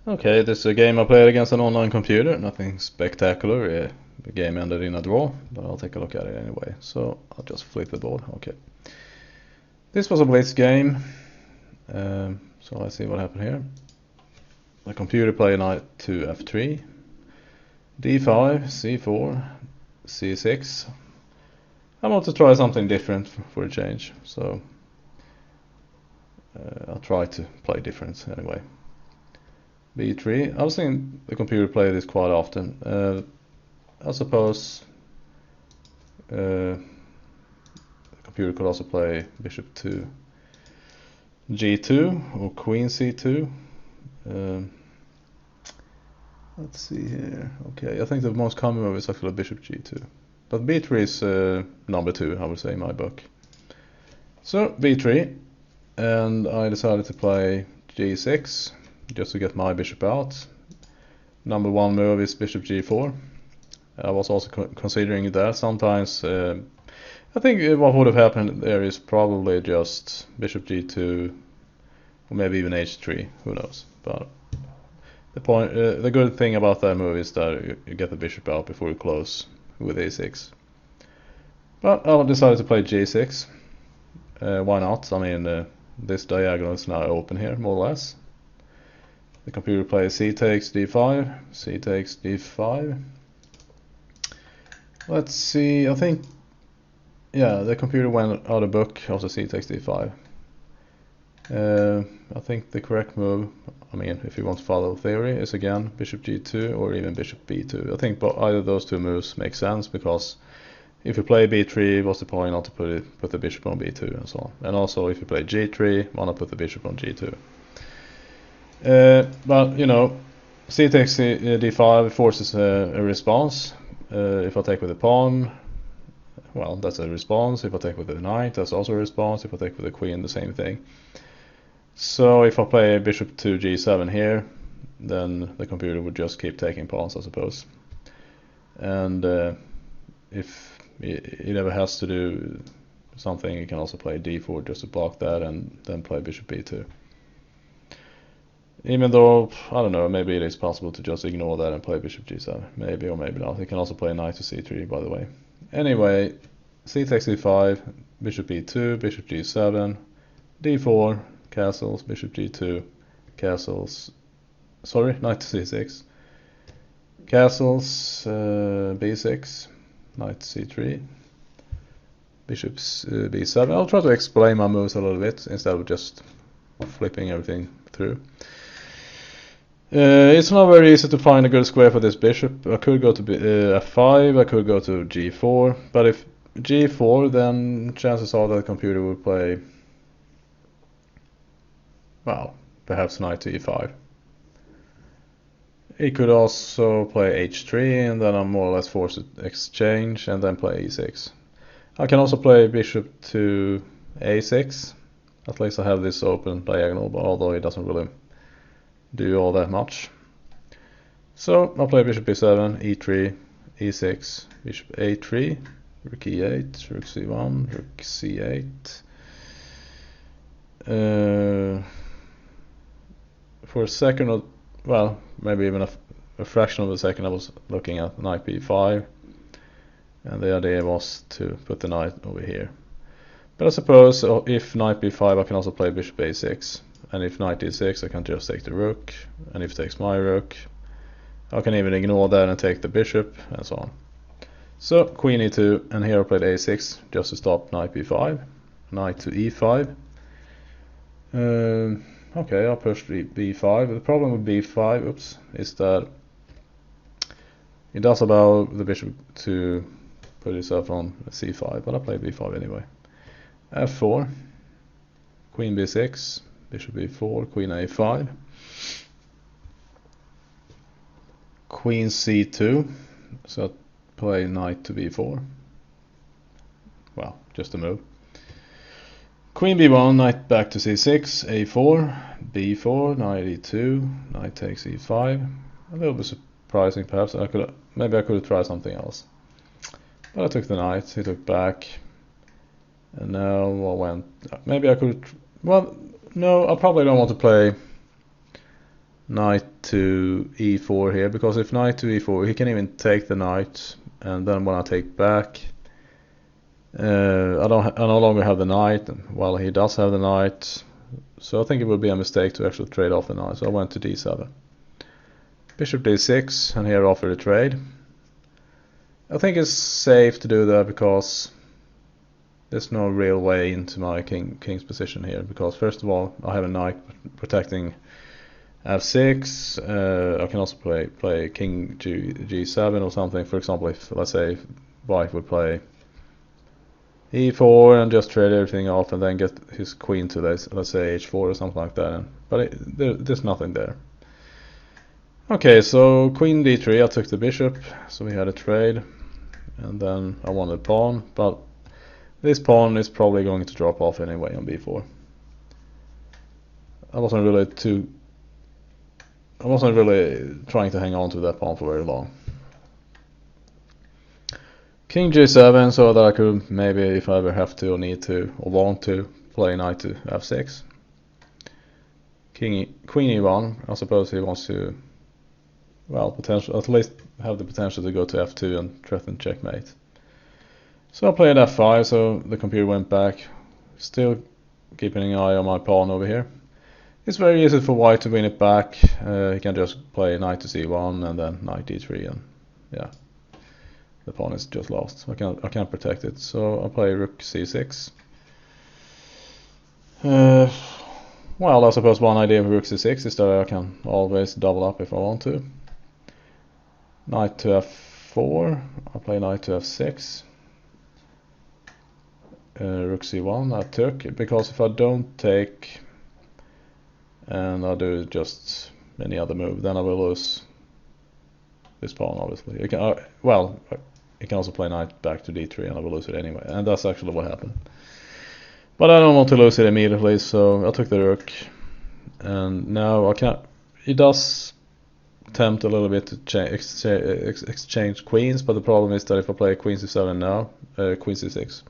Okay, this is a game I played against an online computer. Nothing spectacular. The game ended in a draw, but I'll take a look at it anyway. So I'll just flip the board. Okay. This was a blitz game. So let's see what happened here. The computer played knight to f3, d5, c4, c6. I want to try something different for a change. So I'll try to play different anyway. b3. I've seen the computer play this quite often. I suppose the computer could also play bishop to g2 or queen c2. Let's see here. Okay, I think the most common move is actually bishop g2. But b3 is number 2, I would say, in my book. So b3, and I decided to play g6 just to get my bishop out. Number 1 move is bishop g4. I was also considering that. Sometimes I think what would have happened there is probably just bishop g2 or maybe even h3, who knows. But the good thing about that move is that you get the bishop out before you close with a6. But I decided to play g6. Why not? I mean, this diagonal is now open here, more or less. The computer plays c takes d5, c takes d5. Let's see, I think, yeah, the computer went out of book after c takes d5. I think the correct move, I mean, if you want to follow theory, is again bishop g2 or even bishop b2. I think either of those two moves make sense, because if you play b3, what's the point not to put the bishop on b2 and so on. And also, if you play g3, why not put the bishop on g2? But, you know, c takes d5 forces a response. If I take with the pawn, well, that's a response. If I take with the knight, that's also a response. If I take with the queen, the same thing. So if I play bishop to g7 here, then the computer would just keep taking pawns, I suppose. And if it ever has to do something, you can also play d4 just to block that, and then play bishop b2. Even though, I don't know, maybe it is possible to just ignore that and play bishop g7. Maybe or maybe not. You can also play knight to c3, by the way. Anyway, c takes d5, bishop b2, bishop g7, d4, castles, bishop g2, castles, sorry, knight to c6, castles, b6, knight to c3, bishop b7. I'll try to explain my moves a little bit instead of just flipping everything through. It's not very easy to find a good square for this bishop. I could go to f5, I could go to g4, but if g4, then chances are that the computer would play, well, perhaps knight to e5. He could also play h3, and then I'm more or less forced to exchange and then play e6. I can also play bishop to a6. At least I have this open diagonal, but although it doesn't really do all that much. So I'll play bishop b7, e3, e6, bishop a3, rook e8, rook c1, rook c8. For a second, well, maybe even a fraction of a second, I was looking at knight b5, and the idea was to put the knight over here. But I suppose if knight b5, I can also play bishop a6. And if knight d6, I can just take the rook, and if it takes my rook, I can even ignore that and take the bishop, and so on. So queen e2, and here I played a6 just to stop knight b5, knight to e5. Okay, I'll push b5. The problem with b5, is that it does allow the bishop to put itself on c5, but I play b5 anyway. f4, queen b6, bishop b4, queen a5, queen c2, so I play knight to b4. Well, just a move. Queen b1, knight back to c6, a4, b4, knight e2, knight takes e5. A little bit surprising, perhaps. Maybe I could have tried something else. But I took the knight, he took back, and now I went. Maybe I could. Well, no, I probably don't want to play knight to e4 here, because if knight to e4 he can even take the knight, and then when I take back I no longer have the knight. Well, he does have the knight, so I think it would be a mistake to actually trade off the knight, so I went to d7. Bishop d6, and here I offer a trade. I think it's safe to do that because there's no real way into my king's position here, because first of all I have a knight protecting f6. I can also play king g7 or something. For example, if let's say white would play e4 and just trade everything off and then get his queen to this, let's say h4 or something like that, but there's nothing there. Okay, so queen d3, I took the bishop, so we had a trade, and then I won the pawn, but this pawn is probably going to drop off anyway on b4. I wasn't really trying to hang on to that pawn for very long. King g7, so that I could maybe, if I ever have to or need to or want to, play knight to f6. Queen e1, I suppose he wants to, well, at least have the potential to go to f2 and threaten checkmate. So I played f5, so the computer went back, still keeping an eye on my pawn over here. It's very easy for white to win it back. He can just play knight to c1 and then knight d3, and yeah, the pawn is just lost. I can't protect it, so I play rook c6. Well, I suppose one idea of rook c6 is that I can always double up if I want to. Knight to f4, I play knight to f6. Rook c1, I took, because if I don't take and I do just any other move, then I will lose this pawn, obviously. You can also play knight back to d3 and I will lose it anyway, and that's actually what happened. But I don't want to lose it immediately, so I took the rook, and now I can't. It does tempt a little bit to exchange queens, but the problem is that if I play queen c7 now, queen c6,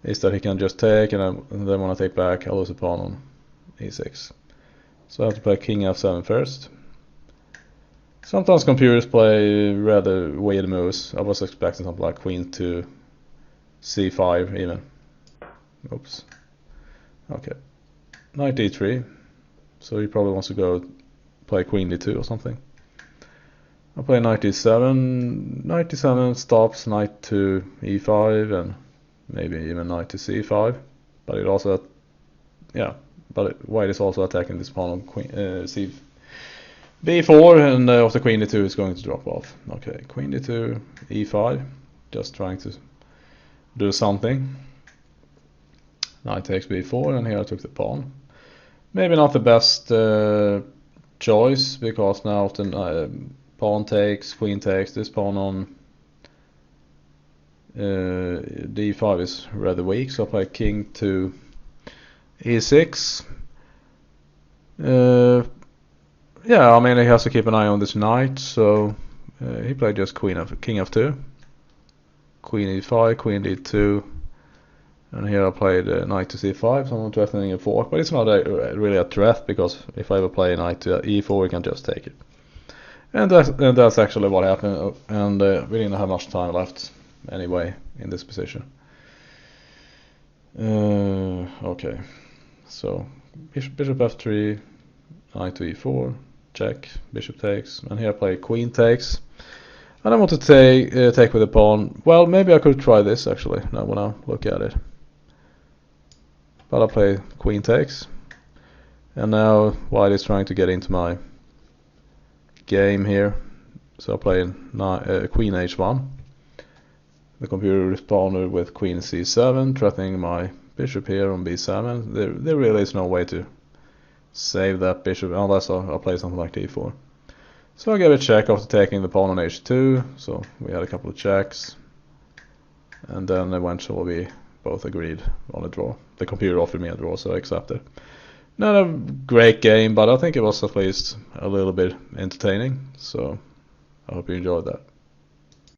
is that he can just take, and then when I take back, I lose a pawn on e6. So I have to play king f7 first. Sometimes computers play rather weird moves. I was expecting something like queen to c5 even. Oops. Okay. Knight d3. So he probably wants to go play queen d2 or something. I play knight d7. Knight d7 stops knight to e5 and maybe even knight to c5. But it also, yeah. But white is also attacking this pawn on queen b4, and after queen d2 is going to drop off. Okay, queen d2, e5, just trying to do something. Knight takes b4, and here I took the pawn. Maybe not the best choice, because now often pawn takes, queen takes, this pawn on d5 is rather weak, so I play king to e6. Yeah, I mean he has to keep an eye on this knight, so he played just king f2, queen e5, queen d2, and here I played knight to c5, so I'm threatening a fork, but it's not really a threat, because if I ever play knight to e4 we can just take it. And that's actually what happened, and we didn't have much time left anyway in this position. Okay, so bishop f3, knight to e4, check, bishop takes, and here I play queen takes. I don't want to take with the pawn. Well, maybe I could try this actually, now when I look at it. But I play queen takes, and now white is trying to get into my game here, so I play queen h1. The computer responded with queen c7, threatening my bishop here on b7. There really is no way to save that bishop unless I play something like d4. So I gave a check after taking the pawn on h2, so we had a couple of checks, and then eventually we both agreed on a draw. The computer offered me a draw, so I accepted. Not a great game, but I think it was at least a little bit entertaining, so I hope you enjoyed that.